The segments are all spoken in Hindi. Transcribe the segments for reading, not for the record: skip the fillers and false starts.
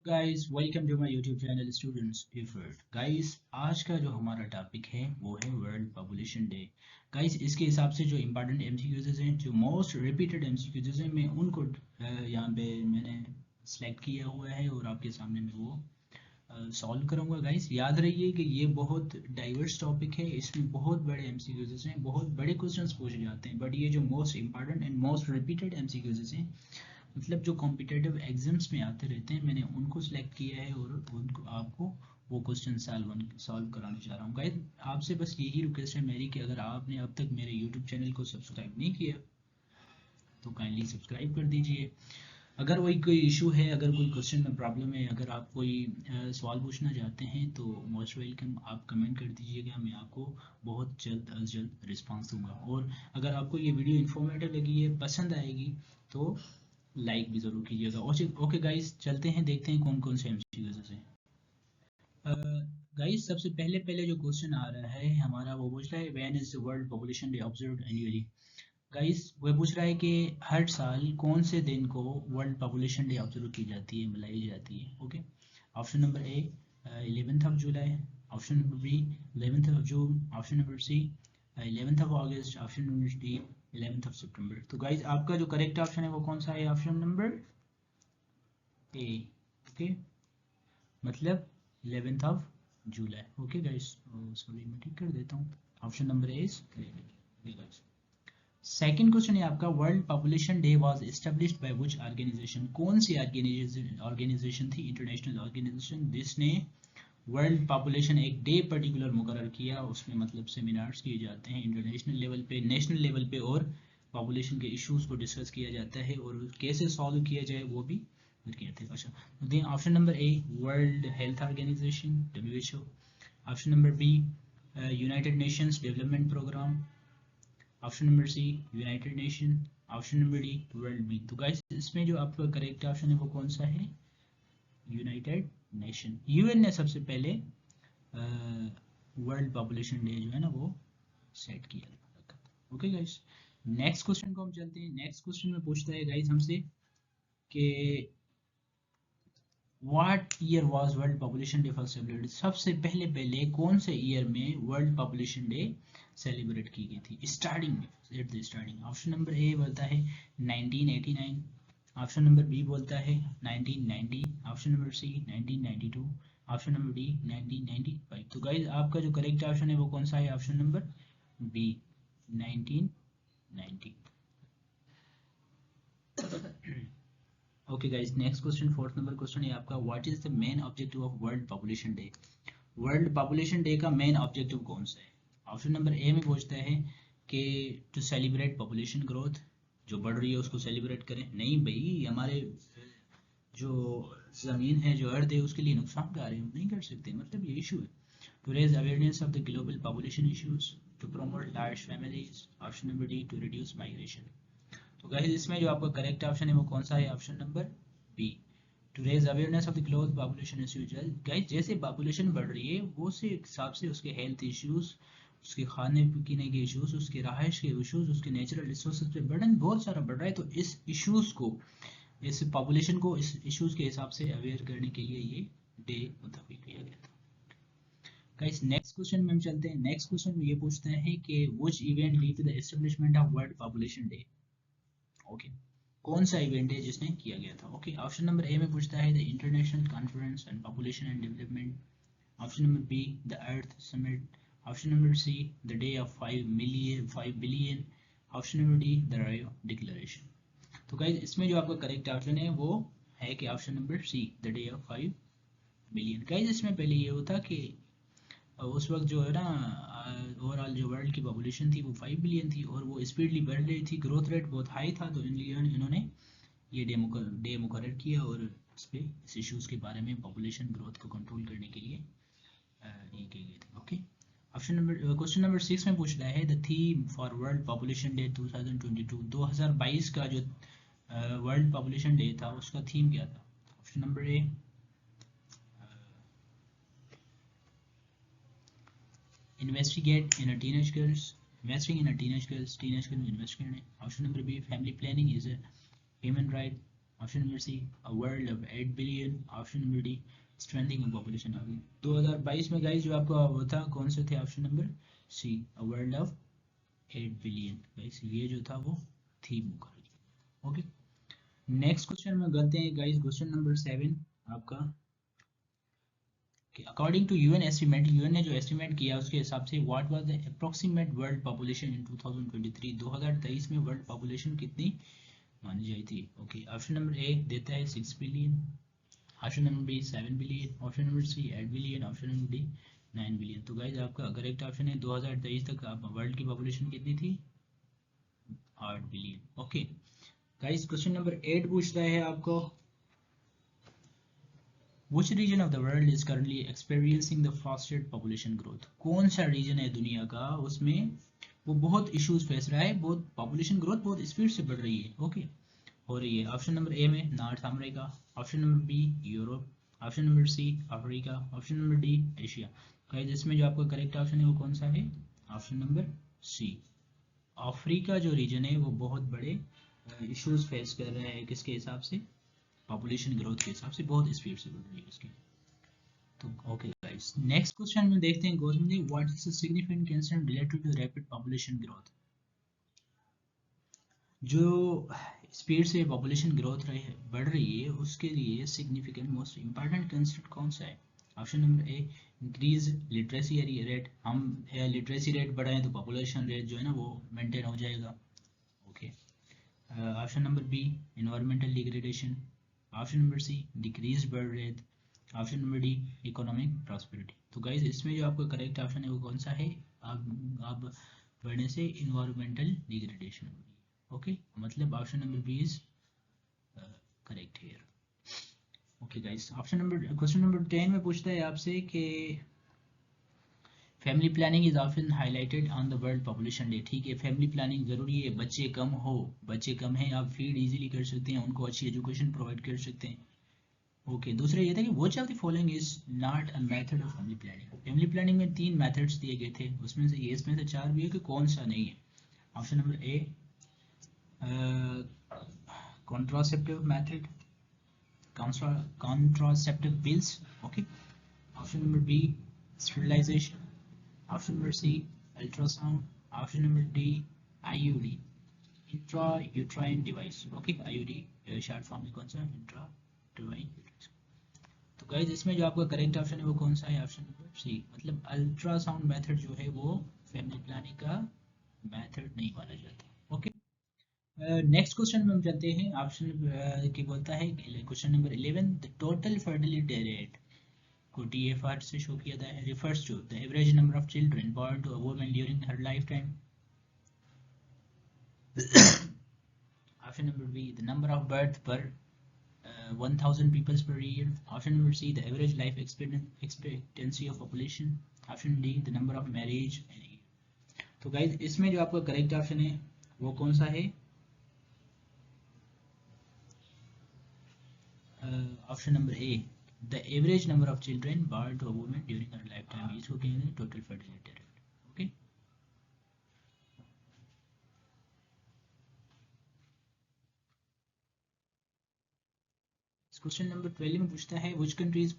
Guys welcome to my YouTube channel students preferred. Guys आज का जो हमारा टॉपिक है वो है वर्ल्ड पॉपुलेशन डे। गाइस इसके हिसाब से जो इम्पोर्टेंट एमसीक्यूज हैं, जो मोस्ट रिपीटेड एमसीक्यूज हैं, मैं उनको यहाँ पे मैंने सेलेक्ट किया हुआ है और आपके सामने मैं वो सॉल्व करूँगा। गाइस याद रहिए कि ये बहुत डाइवर्स टॉपिक है, इसमें बहुत बड़े एमसीक्यूज हैं, बहुत बड़े क्वेश्चंस पूछे जाते हैं, बट ये जो most important and most repeated MCQs हैं, मतलब जो कॉम्पिटेटिव एग्जाम्स में आते रहते हैं, मैंने उनको सिलेक्ट किया है और उनको आपको वो क्वेश्चन सॉल्व कराने जा रहा हूँ। गाइस आपसे बस यही रिक्वेस्ट है मेरी कि अगर आपने अब तक मेरे यूट्यूब चैनल को सब्सक्राइब नहीं किया तो काइंडली सब्सक्राइब कर दीजिए। अगर वही कोई इशू है, अगर कोई क्वेश्चन में प्रॉब्लम है, अगर आप कोई सवाल पूछना चाहते हैं तो मोस्ट वेलकम, आप कमेंट कर दीजिएगा, मैं आपको बहुत जल्द अज जल्द रिस्पांस दूंगा। और अगर आपको ये वीडियो इन्फॉर्मेटिव लगी है, पसंद आएगी, तो लाइक भी ज़रूर कीजिएगा। ओके गाइस, चलते हैं, देखते हैं कौन कौन से एमसीक्यूज हैं। गाइस सबसे पहले पहले जो क्वेश्चन आ रहा है हमारा, वो पूछ रहा है when is the world population day observed annually. Guys वो पूछ रहा है कि हर साल कौन से दिन को वर्ल्ड पॉपुलेशन डे ऑब्जर्व की जाती है, मनाई जाती है। Okay, option number A 11th of July, option number B 11th of June, option number C 11th of August, option number D 11th of September. तो गाइस आपका जो करेक्ट ऑप्शन है वो कौन सा है? ऑप्शन नंबर ए। ओके, मतलब 11th of July. Okay guys, sorry मैं ठीक कर देता हूँ, option number A is correct. Second question है आपका, world population day was established by which organization. कौन सी ऑर्गेनाइजेशन थी, इंटरनेशनल ऑर्गेनाइजेशन, जिसने वर्ल्ड पॉपुलेशन एक डे पर्टिकुलर मुकर्रर किया, उसमें मतलब सेमिनार्स किए जाते हैं इंटरनेशनल लेवल पे, नेशनल लेवल पे, और पॉपुलेशन के इश्यूज को डिस्कस किया जाता है और कैसे सॉल्व किया जाए वो भी किया था। अच्छा, तो option number A world health organization WHO, option number B United Nations development programme, option number C United Nation, option number D World Bank. तो गाइस इसमें जो आपका करेक्ट ऑप्शन है वो कौन सा है? United nation. यूएन ने सबसे पहले वर्ल्ड पॉपुलेशन डे जो है ना वो सेट किया। ओके गाइस, नेक्स्ट क्वेश्चन को हम चलते हैं। नेक्स्ट क्वेश्चन में पूछता है गाइस हमसे कि what year was world population day first celebrated. सबसे पहले पहले कौन से ईयर में वर्ल्ड पॉपुलेशन डे सेलिब्रेट की गई थी, स्टार्टिंग में, at the starting. Option number A बोलता है 1989, ऑप्शन नंबर बी बोलता है 1990, option number C 1992, option number D 1995। तो गाइस आपका जो करेक्ट ऑप्शन है वो कौन सा है? Option number B 1990। Okay guys, next question, fourth number question है आपका, what is the main objective of world population day. World population day का मेन ऑब्जेक्टिव कौन सा है? ऑप्शन नंबर ए में पूछता है कि टू सेलिब्रेट पॉपुलेशन ग्रोथ, जो बढ़ रही है उसको सेलिब्रेट करें। नहीं भाई, हमारे जो ज़मीन है, जो अर्थ है, उसके लिए नुकसान का रहे, हम नहीं कर सकते, मतलब ये इशू है। To raise awareness of the global population issues, to promote large families, option number D to reduce migration. तो गाइस इसमें जो आपका करेक्ट ऑप्शन है वो कौन सा है? Option number B to raise awareness of the global population issues. Guys जैसे पॉपुलेशन बढ़ रही है वो उसी हिसाब से उसके हेल्थ इश्यूज, उसके खाने पीने के इश्यूज, उसके रहायश के इश्यूज, उसके नेचुरल रिसोर्सेज पे बर्डन बहुत सारा बढ़ रहा है। तो इस इश्यूज को, इस पॉपुलेशन को इस इश्यूज के हिसाब से अवेयर करने के लिए ये डे मुताबिक किया गया था। गाइस नेक्स्ट क्वेश्चन में हम चलते हैं। नेक्स्ट क्वेश्चन में ये पूछता है कि which event lead to the establishment of world population day. Okay, कौन सा इवेंट है जिसने किया गया था? ओके, ऑप्शन नंबर ए में पूछता है the international conference on population and development, option number be the earth summit, option number see the day of 5 billion, option number D the रायो डिक्लेरेशन। तो गाइस इसमें जो आपका करेक्ट ऑप्शन है वो है कि option number see the day of 5 billion. Guys इसमें पहले ये होता कि उस वक्त जो है ना, ओवरऑल जो वर्ल्ड की पॉपुलेशन थी वो 5 बिलियन थी और वो स्पीडली बढ़ रही थी, ग्रोथ रेट बहुत हाई था, तो इन्होंने ये डे मुकर्रर किया और इस पे इस इश्यूज के बारे में पॉपुलेशन ग्रोथ को कंट्रोल करने के लिए ये की गई थी। Okay, option number question number 6 में पूछ रहा है the theme for world population day 2022, 2022 का जो वर्ल्ड पॉपुलेशन डे था उसका थीम क्या था? Option number A investigate in a teenage girls, investing in a teenage girls में इन्वेस्ट करना है। Option number B family planning is a human right, option number C a world of 8 billion, option number D strengthening of population. 2022 में गाइस जो आपका वो था कौन से थे, option number C a world of 8 billion. Guys ये जो था वो थीम मुकर। ओके, नेक्स्ट क्वेश्चन में करते हैं गाइस, क्वेश्चन नंबर 7 आपका। According to UN estimate, UN ने जो एस्टिमेट किया उसके हिसाब से what was the approximate world population in 2023, 2023 में वर्ल्ड पॉपुलेशन कितनी मानी जाती थी। ओके, ऑप्शन नंबर ए देता है 6 billion, option number B 7 billion, option number C 8 billion, option number D 9 billion. तो गाइज आपका करेक्ट ऑप्शन है 2023 तक आप वर्ल्ड की पॉपुलेशन कितनी थी, 8 billion. Okay guys, question number 8 पूछता है आपको, Which region of the world is currently experiencing the fastest population growth? कौन सा रीजन है दुनिया का उसमें वो बहुत इश्यूज फेस रहा है, बहुत पॉपुलेशन ग्रोथ बहुत स्पीड से बढ़ रही है। ओके, हो रही है। ऑप्शन नंबर ए में North America, option number B Europe, option number C Africa, option number D Asia. Guys इसमें जो आपका करेक्ट ऑप्शन है वो कौन सा है, ऑप्शन नंबर सी अफ्रीका जो रीजन है वो बहुत बड़े इश्यूज फेस कर रहा है, किसके हिसाब से, पॉपुलेशन ग्रोथ के हिसाब से बहुत स्पीड से बढ़ रही है उसकी। तो ओके गाइस, नेक्स्ट क्वेश्चन में देखते हैं, क्वेश्चन में what is the significant concern related to rapid population growth. जो स्पीड से पॉपुलेशन ग्रोथ बढ़ रही है उसके लिए सिग्निफिकेंट मोस्ट इंपॉर्टेंट कंसर्न कौन सा है। ऑप्शन नंबर ए इंक्रीज लिटरेसी रेट, हम लिटरेसी रेट बढ़ाएं तो पॉपुलेशन रेट जो है ना वो मेंटेन हो जाएगा। Okay, option number B environmental degradation, option number C decrease birth rate, option number D economic prosperity. तो गाइज इसमें जो आपका करेक्ट ऑप्शन है वो कौन सा है, आप बढ़ने से इन्वायरमेंटल डिग्रेडेशन हो रही है। ओके, मतलब option number B is correct here. Okay guys, option number question number 10 में पूछता है आपसे कि family planning is often highlighted on the world population day. ठीक है, फैमिली प्लानिंग जरूरी है, बच्चे कम हो, बच्चे कम हैं आप फीड इजीली कर सकते हैं, उनको अच्छी एजुकेशन प्रोवाइड कर सकते हैं। ओके, दूसरा ये था कि which of the following is not a method of family planning. Family planning में 3 मेथड्स दिए गए थे, उसमें से ये इसमें से 4 भी है कि कौन सा नहीं है। Option number A contraceptive method, contraceptive pills. Okay, option number B sterilization, option number C ultrasound, option number D IUD intra uterine device. Okay, IUD short form में कौन सा, इंट्रा यूट्राइन। तो गाइस इसमें जो आपका करेक्ट ऑप्शन है वो कौन सा है, ऑप्शन नंबर सी, मतलब अल्ट्रासाउंड मेथड जो है वो फैमिली प्लानिंग का मेथड नहीं माना जाता। ओके, नेक्स्ट क्वेश्चन में हम चलते हैं, ऑप्शन की बोलता है question number 11, the total fertility rate को TFR से शो किया जाता है, refers to the average number of children born to a woman during her lifetime. Option number B, the number of birth per 1000 people per year. Option number C, the average life expectancy of population. Option D, the number of marriage in a year. तो गाइज इसमें जो आपका करेक्ट ऑप्शन है वो कौन सा है, option number A, the average number of children born to a woman during her lifetime, इसको कहते हैं total fertility rate. Okay, question number 12 में पूछता है which country is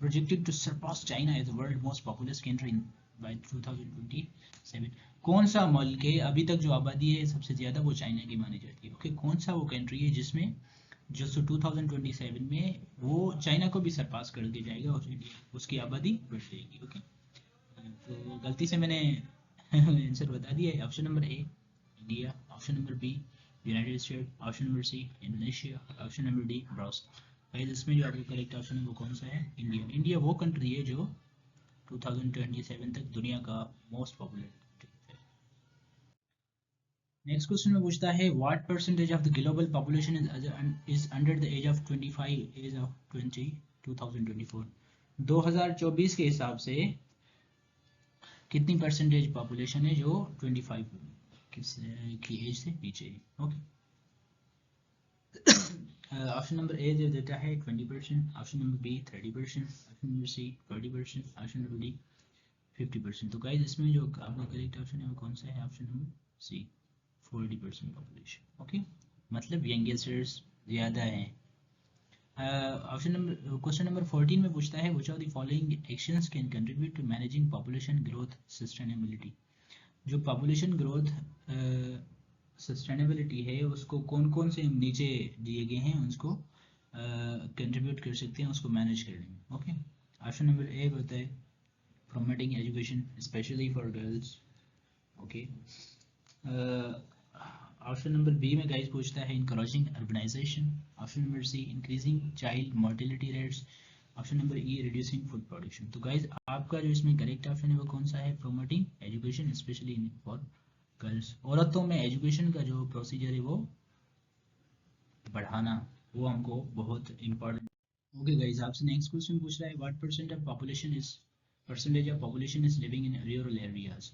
projected to surpass China as the world most populous country by 2027। कौन सा मुल्क है अभी तक जो आबादी है सबसे ज्यादा वो चाइना की मानी जाती है। ओके, कौन सा वो कंट्री है जिसमें जो 2027 में वो चाइना को भी सरपास करके जाएगा और उसकी आबादी बढ़ जाएगी। ओके, तो गलती से मैंने आंसर बता दिया है। Option number A India, option number B United State, option number C Indonesia, option number D Brazil. इसमें जो आपका करेक्ट ऑप्शन है वो कौन सा है, इंडिया। इंडिया वो कंट्री है जो 2027 तक दुनिया का मोस्ट पॉपुलर कंट्री है। नेक्स्ट क्वेश्चन में पूछता है what percentage of the global population is under the age of 25 age of 2024। 2024 के हिसाब से कितनी परसेंटेज पॉपुलेशन है जो 25 की एज से नीचे है। ओके, ऑप्शन नंबर ए जो देता है 20%, option number B 30%, option number C 40%, option number D 50%। तो गाइस इसमें जो आपका करेक्ट ऑप्शन है वो कौन सा है, option number C 40% population. Okay, मतलब यंगस्टर्स ज़्यादा हैं। ऑप्शन नंबर क्वेश्चन नंबर 14 में पूछता है which of the following actions can contribute to managing population growth sustainability. जो पॉपुलेशन ग्रोथ सस्टेनेबिलिटी है उसको कौन कौन से नीचे दिए गए हैं उसको कंट्रीब्यूट कर सकते हैं उसको मैनेज करने में। ओके, ऑप्शन नंबर ए होता है promoting education especially for girls। Okay, option number B में गाइस पूछता है encouraging urbanization। Option number C increasing child mortality rates। Option number E reducing food production। तो गाइस आपका जो इसमें करेक्ट ऑप्शन है वो कौन सा है? promoting education especially for girls. औरतों में एजुकेशन का जो प्रोसीजर है वो बढ़ाना, वो हमको बहुत इम्पोर्टेंट। ओके गाइस, आपसे नेक्स्ट क्वेश्चन पूछ रहा है what percentage of population is living in rural areas.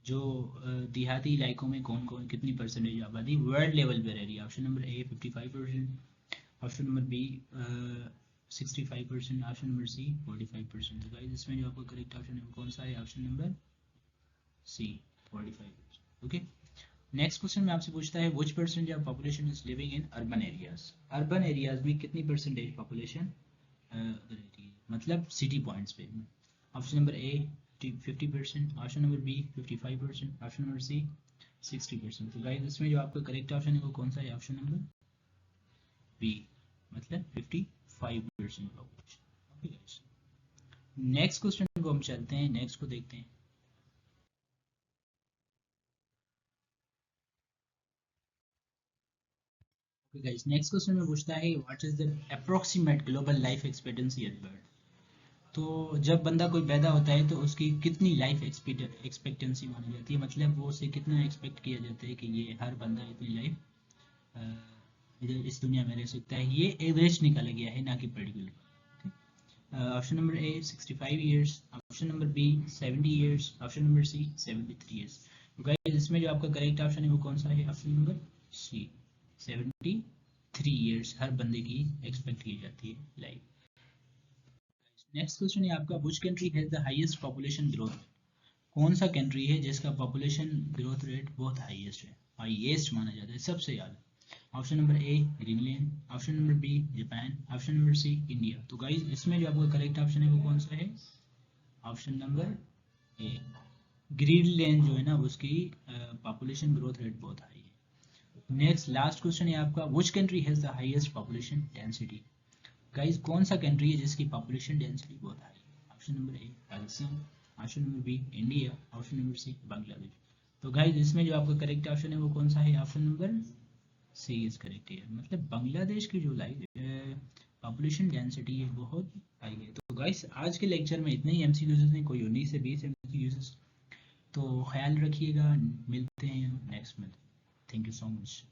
जो देहाती इलाकों में कौन कौन कितनी परसेंटेज आबादी वर्ल्ड लेवल पर रह रही है। Option number A 55%, option number B 65%, option number C 45%। तो गाइस इसमें जो आपका करेक्ट ऑप्शन है वो कौन सा है? Option number C 45%। Okay, next question में आपसे पूछता है which percentage of population is living in urban areas. Urban areas में कितनी परसेंटेज पॉपुलेशन रहती है, मतलब सिटी पॉइंट्स पे। Option number A 50%, option number B 55%, option number C 60%। तो गाइस इसमें जो आपका करेक्ट ऑप्शन है वो कौन सा है? ऑप्शन नंबर बी, मतलब 55% population. Okay guys, next question को हम चलते हैं, नेक्स्ट को देखते हैं। गाइस नेक्स्ट क्वेश्चन में पूछता है what is the approximate global life expectancy at birth. तो जब बंदा कोई पैदा होता है तो उसकी कितनी लाइफ एक्सपेक्टेंसी मानी जाती है, मतलब वो उसे कितना एक्सपेक्ट किया जाता है कि ये हर बंदा इतनी लाइफ इधर इस दुनिया में रह सकता है। ये एवरेज निकाला गया है, ना कि particular. Option number A 65 years, option number B 70 years, option number C 73 years. Guys इसमें जो आपका करेक्ट ऑप्शन है वो कौन सा है? ऑप्शन नंबर सी 73 ईयर्स हर बंदे की एक्सपेक्ट की जाती है लाइफ। नेक्स्ट क्वेश्चन है आपका which country has the highest population growth. कौन सा कंट्री है जिसका पॉपुलेशन ग्रोथ रेट बहुत हाईएस्ट है, हाईएस्ट माना जाता है, सबसे ज़्यादा। Option number A Greenland, option number B Japan, option number C India. तो गाइस इसमें जो आपका करेक्ट ऑप्शन है वो कौन सा है? ऑप्शन नंबर ए ग्रीनलैंड जो है ना उसकी पॉपुलेशन ग्रोथ रेट बहुत हाई है। नेक्स्ट लास्ट क्वेश्चन है आपका which country has the highest population density. Guys कौन सा कंट्री है जिसकी पॉपुलेशन डेंसिटी बहुत हाई है? Option number A Pakistan, option number B India, option number C Bangladesh. तो गाइस इसमें जो आपका करेक्ट ऑप्शन है वो कौन सा है? Option number C is correct है, मतलब बांग्लादेश की जो पॉपुलेशन डेंसिटी है बहुत हाई है। तो गाइस आज के लेक्चर में इतने ही एमसीक्यूज हैं, कोई 19 से 20 एमसीक्यूज। तो ख्याल रखिएगा, मिलते हैं नेक्स्ट में। Thank you so much.